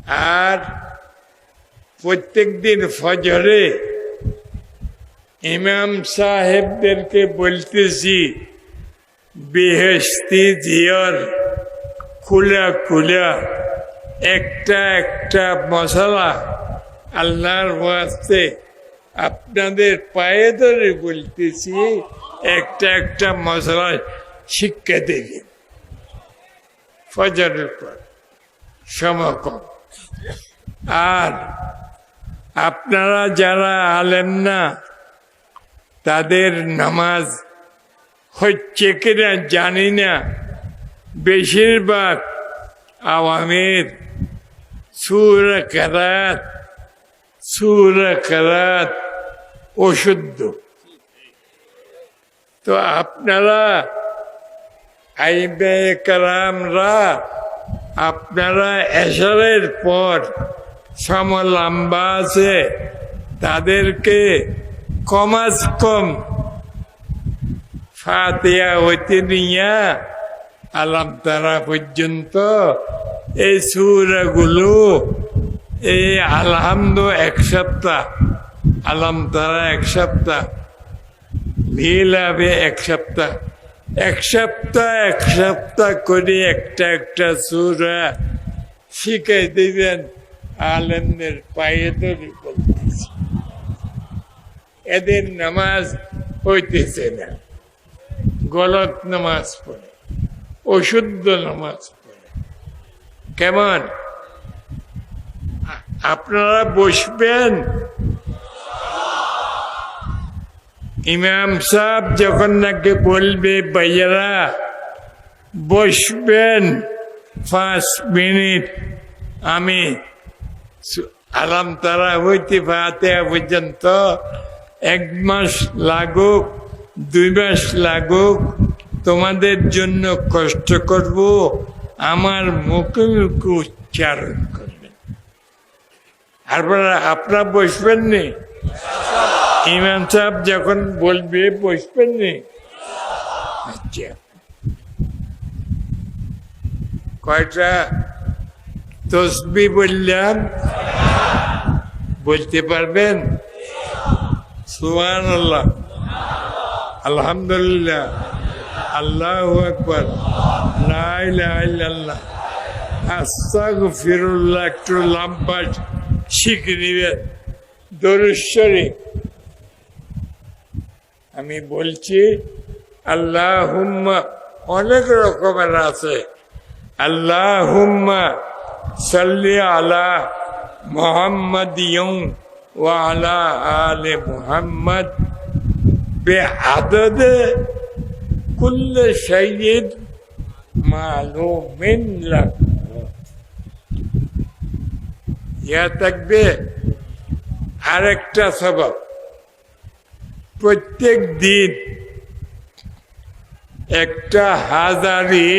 আর প্রত্যেক দিন ফজরে ইমাম সাহেবদেরকে বলতেছি বেহেশতি জিয়র খুলা খুলা একটা একটা মশলা আল্লাহর ওয়াস্তে আপনাদের পায়ে ধরে বলতেছি একটা একটা মশলা শিক্ষা দেবেন ফজরের পর সমকম। আর আপনারা যারা আলেম না তাদের নামাজ হচ্ছে কিনা জানি না, বেশিরভাগ আওয়ামের সূরা কেরাত অশুদ্ধ। তো আপনারা আইবে কালামরা আপনারা এশারের পর সমলম্বা আছে তাদেরকে কমাস কম ফাতিহা হইতে নিয়া আলাম তারা পর্যন্ত এই সূরাগুলো এই আলহামদু এক সপ্তাহ, আলাম তারা এক সপ্তাহ, মিলাবে এক সপ্তাহ, এক সপ্তাহ করে একটা একটা সূরা শিখাই দিবেন। আলেমদের পায়ে ধরে বলতেছি এদের নামাজ হইতেছে না, গলত নামাজ পড়ে, অশুদ্ধ নামাজ পড়ে। কেমন আপনারা বসবেন? ইমাম সাহেব যখন নাকি বলবে ভাইয়ারা বসবেন 5 মিনিট, আমি আলাম তারা হইতে ফাতিহা পর্যন্ত 1 মাস লাগুক 2 মাস লাগুক তোমাদের জন্য কষ্ট করব, আমার মুখে মুখে উচ্চারণ করবেন। আপনারা বসবেন নি? ইমাম সাহেব যখন বলবে বসবেন নি? আচ্ছা, কয়টা তসবিহ বললাম বলতে পারবেন? সুবহানাল্লাহ, আলহামদুলিল্লাহ, আল্লাহু আকবার, লা ইলাহা ইল্লাল্লাহ, আস্তাগফিরুল্লাহ। একটু লম্বা শিখে নিবেন দরুদ শরীফ। আমি বলছি আল্লাহুম্মা, অনেক রকমের আছে। আল্লাহুম্মা সাল্লি আলা মুহাম্মাদিয়্যিন ওয়া আলা আলি মুহাম্মাদ বিআদাদে কুল্লি শাইইন মালুমিন লাক। ইয়া থাকবে আরেকটা সবক, প্রত্যেক দিন একটা হাজারি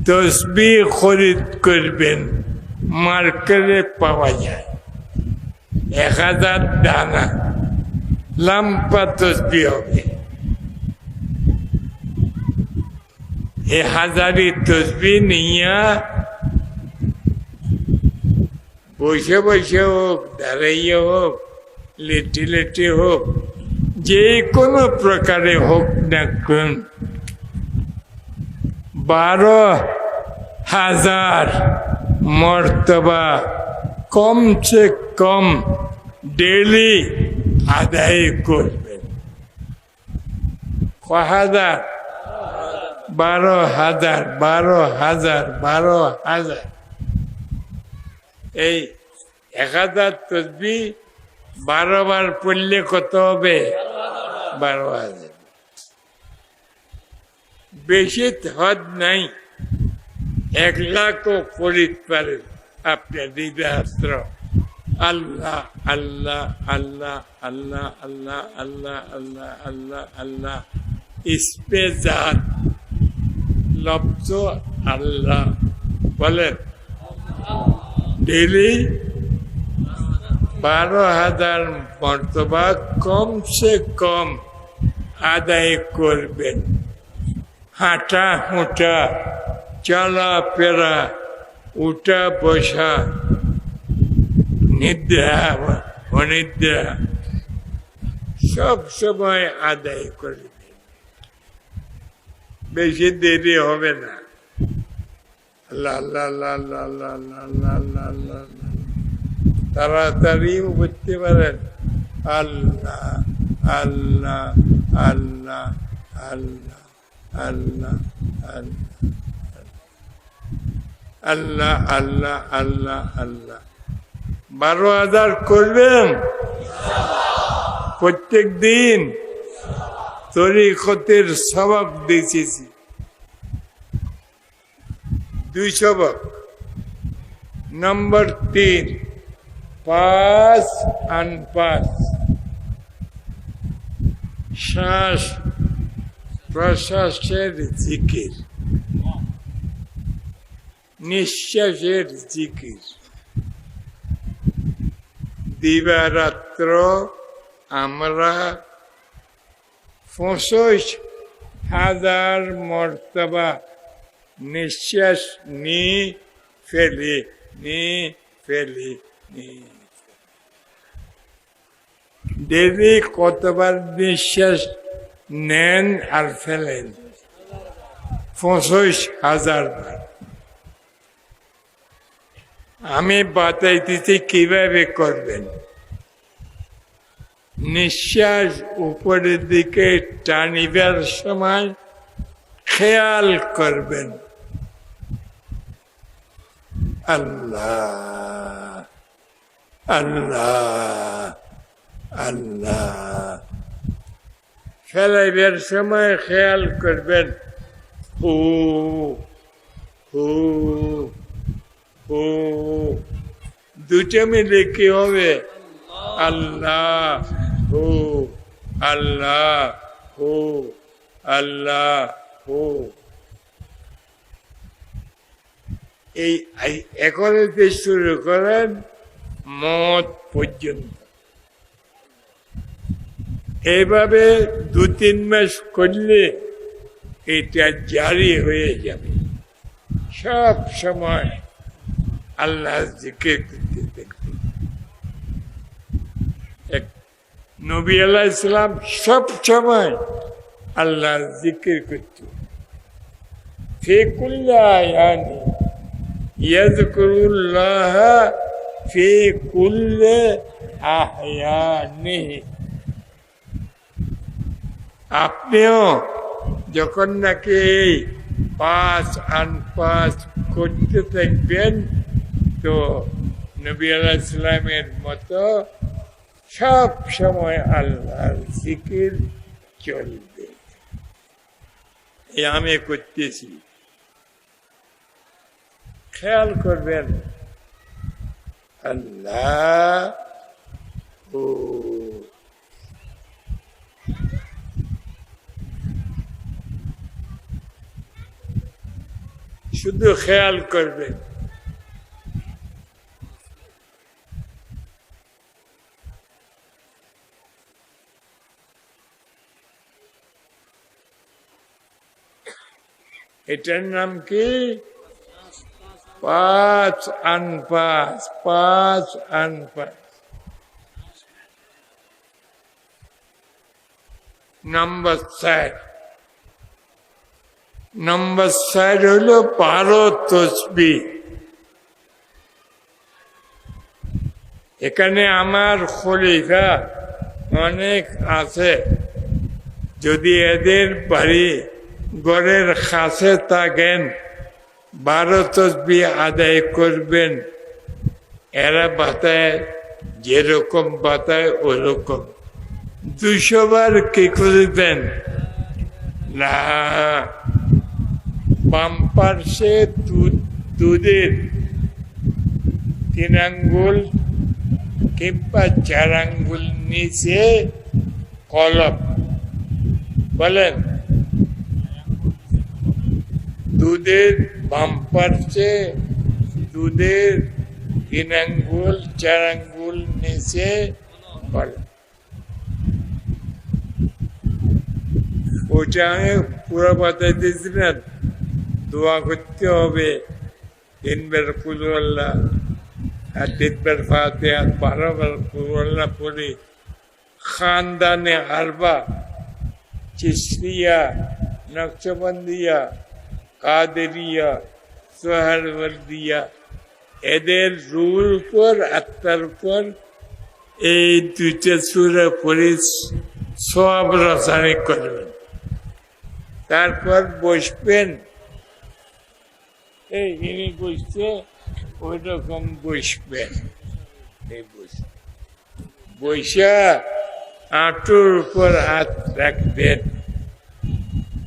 তসবিহ খরিদ করবেন, মার্কেটে পাওয়া যায় 1000 দানা, লম্বা তসবিহ হবে। এই হাজারি তসবিহ নিয়া বসে বসে হোক, দাঁড়াইয়ে হোক, লেটে লেটে হোক, যে কোনো প্রকারে হোক না কোন 12,000 মর্তবা কমসে কম ডেলি আদায় করবেন। 12,000 এই 1000 তসবিহ 12 বার পড়লে কত হবে? 12,000। বেশি হদ নাই, 1 লাখও পড়িতে পারেন আপনার হৃদয়াস্ত্র। আল্লাহ আল্লাহ আল্লাহ আল্লাহ আল্লাহ আল্লাহ আল্লাহ আল্লাহ আল্লাহ ইসমে জাত লফজ আল্লাহ বলেন। ডেলি 12,000 মর্তবা কমসে কম আদায় করবেন। হাঁটা হুঁটা, চলাফেরা উঠা বসা, নিদ্রা অনিদ্রা সব সময় আদায় করে দেবে। বেশি দেরি হবে না। আল্লাহ আল্লাহ আল্লাহ আল্লাহ আল্লাহ আল্লাহ আল্লাহ আল্লাহ আল্লাহ। তাড়াতাড়িও করতে পারেন আল্লাহ আল্লাহ আল্লাহ আল্লাহ আল্লাহ আল্লাহ আল্লাহ আল্লাহ আল্লাহ 12,000 করবেন প্রত্যেক দিন। তরিকতের সবক দিয়েছি 2 সবক। নম্বর 3 পাঁচ আনপাঁচ, শ্বাস প্রশ্বাসের জিকির, নিঃশ্বাসের জিকির। দিবারাত্র আমরা 25,000 মর্তবা নিঃশ্বাস নি ফেলি নি ফেলি নি। ডেলি কতবার নিঃশ্বাস নেন আর ফেলেন? 25,000 বার। আমি বাতাই দিতে কিভাবে করবেন। নিঃশ্বাস উপরের দিকে টানিবার সময় খেয়াল করবেন আল্লাহ আল্লাহ আল্লাহ। ফেলাইবার সময় খেয়াল করবেন হু হু হু। দুটো মিলে কি হবে? আল্লাহ হু আল্লাহ হু আল্লাহ হু। এই এখন শুরু করেন মত পর্যন্ত। এইভাবে 2-3 মাস করলে এটা জারি হয়ে যাবে। সব সময় আল্লাহ জিকির করতে দেখবেন। নবী আলাইহিস সালাম সব সময় আল্লাহ জিকির করত। ফি কুল্লি আয়ানি ইয়াযকুরুল্লাহ ফি কুল্লি আহয়ানিহি। আপনিও যখন নাকি এই 5 আনপাঁচ করতে থাকবেন তো নবী আলাইহিস সালামের মতো সব সময় আল্লাহর জিকির চলবে। এই আমি করতেছি, খেয়াল করবেন আল্লাহ ও। শুধু খেয়াল করবেন। এটার নাম কি? 5 আনপাঁচ, 5 আনপাঁচ। নম্বর 4 হলো 12 তসবিহ। এখানে আমার খলিফা অনেক আছে, যদি এদের বাড়ি ঘরের কাছে থাকেন 12 তসবিহ আদায় করবেন। এরা বাতায় যেরকম বাতায় ওরকম 200 বার কি করবেন না। বাম পার্শ্বে দুধের 3 আঙ্গুল কিংবা 4 আঙ্গুল নিচে কলম বলেন। দুধের বাম পার্শ্বে দুধের 3 আঙ্গুল 4 আঙ্গুল নিচে কলম। ওটা আমি পুরো বাতাই দিয়েছি না। দোয়া করতে হবে 3 বার কুল আল্লাহ আর 3 বার ফাতিহা 12 বার কুল আল্লাহ পড়ে খানদানে আরবা চিশতিয়া নকশবন্দিয়া কাদেরিয়া সোহরওয়ার্দিয়া এদের রুর উপর আত্মার উপর এই 2টা সূরা পড়ে সওয়াব রচনা করবেন। তারপর বসবেন, এই ইনি বসছে ওই রকম বসবেন। এই বৈশা হাঁটুর উপর হাত রাখবেন।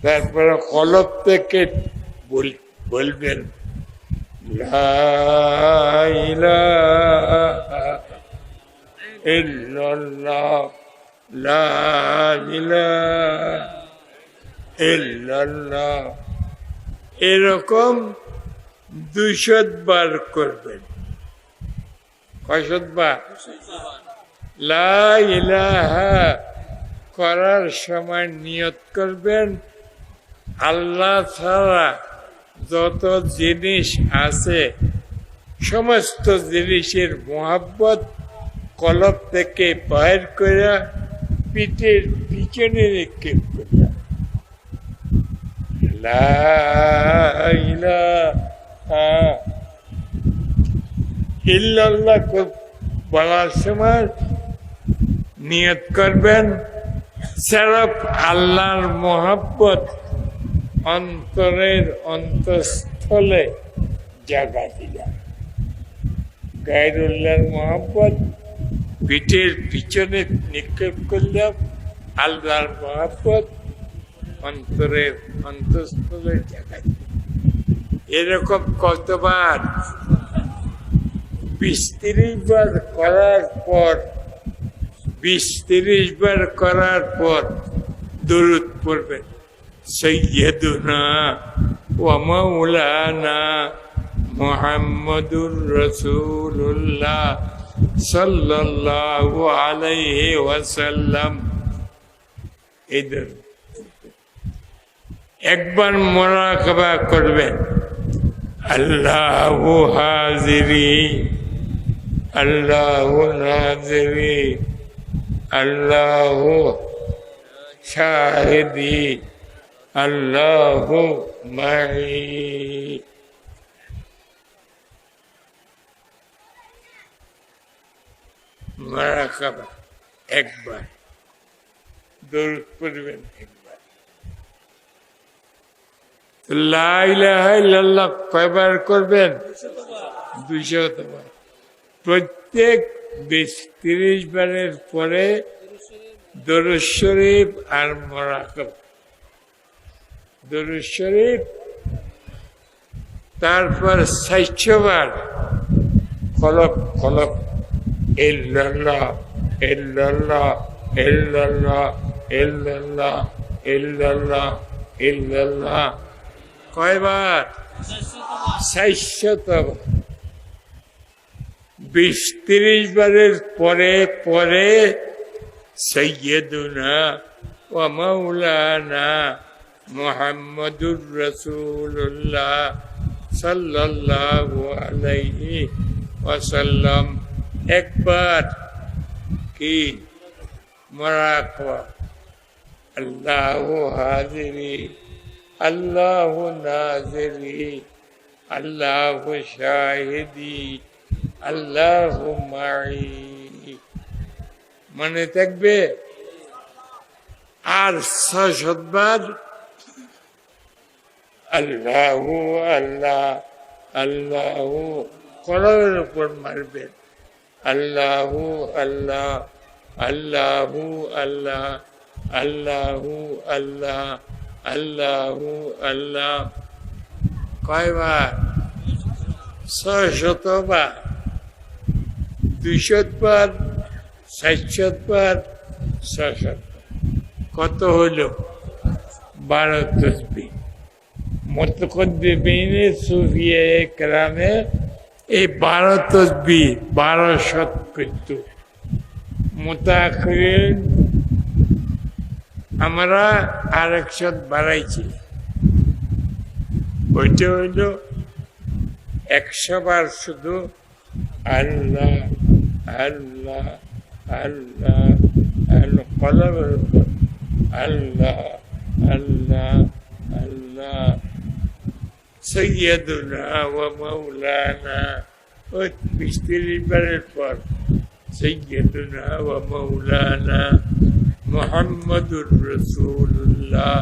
তারপরে কলব থেকে বলবেন লা ইলাহা ইল্লাল্লাহ, লা ইলাহা ইল্লাল্লাহ। এরকম 200 বার করবেন। কয়শত বার? লা ইলাহা করার সময় নিয়ত করবেন আল্লাহ ছাড়া যত জিনিস আছে সমস্ত জিনিসের মোহাব্বত কলব থেকে বাইর করে পিঠের পিছনে নিক্ষেপ করে লা ইলাহা ইল্লাল্লাহ বলার সময় নিয়ত করবেন সিরফ আল্লাহর মোহাব্বত অন্তরের অন্তঃস্থলে জায়গা দিলাম। গায়রুল্লাহর মোহাব্বত পিঠের পিছনে নিক্ষেপ করলাম, আল্লাহর মোহাব্বত অন্তরের অন্তঃস্থলে জায়গা দিলাম। এরকম কতবার? 20-30 বার করার পর 20-30 বার করার পর দরুদ পড়বেন সাইয়্যিদুনা ওয়া মাওলানা মুহাম্মাদুর রাসূলুল্লাহ সাল্লাল্লাহু আলাইহি ওয়াসাল্লাম। এই দরুদ একবার মুরাকাবা করবেন আল্লাহু হাজিরি আল্লাহু নাজিরি আল্লাহু শাহিদি আল্লাহু মাই। মুরাকাবা একবার, দরুদ পড়বেন একবার। লা ইলাহা ইল্লাল্লাহ কয়বার করবেন? 200 বার। প্রত্যেক 20-30 বারের পরে দরুদ শরীফ আর মুরাকাবা। দরুদ শরীফ, তারপর 400 বার কলব কলব ইল্লাল্লাহ ইল্লাল্লাহ ইল্লাল্লাহ ইল্লাল্লাহ ইল্লাল্লাহ ইল্লাল্লাহ। কয়বার? 400 বার। 20-30 বারের পরে পরে সাইয়্যিদুনা ওয়া মাওলানা মুহাম্মাদুর রাসূলুল্লাহ সাল্লাল্লাহু আলাইহি ওয়াসাল্লাম একবার কি মুরাকাবা। আল্লাহু হাজিরি আল্লাহু নাজিরি আল্লাহু শাহিদি আল্লাহু মাই। মনে থাকবে? আর 600 বার আল্লাহু আল্লাহ আল্লাহু কলবের উপর মারবেন আল্লাহু আল্লাহ আল্লাহু আল্লাহ আল্লাহু আল্লাহ আল্লাহু আল্লাহ। কয়বার? 600 বার। 200 বার, 400 বার, 600 বার। কত হইল? 12 তসবিহ। মুতাকদ্দিমিনে সুফিয়ে কেরামে এই 12 তসবিহ 1200 করত। মুতাআখিরিন আমরা আরেকশো বাড়াইছি। ওইটা হইল 100 বার শুধু আল্লাহ আল্লাহ আল্লাহ আল্লাহ, কলমের উপর আল্লাহ আল্লাহ আল্লাহ। সৈয়দুনা ওয়া মাওলানা, ওই 20-30 বারের পর সৈয়দুনা ওয়া মাওলানা মুহাম্মাদুর রাসূলুল্লাহ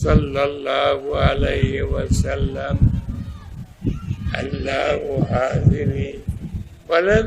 সাল্লাল্লাহু আলাইহি ওয়াসাল্লাম। আল্লাহু হাযিরি বলেন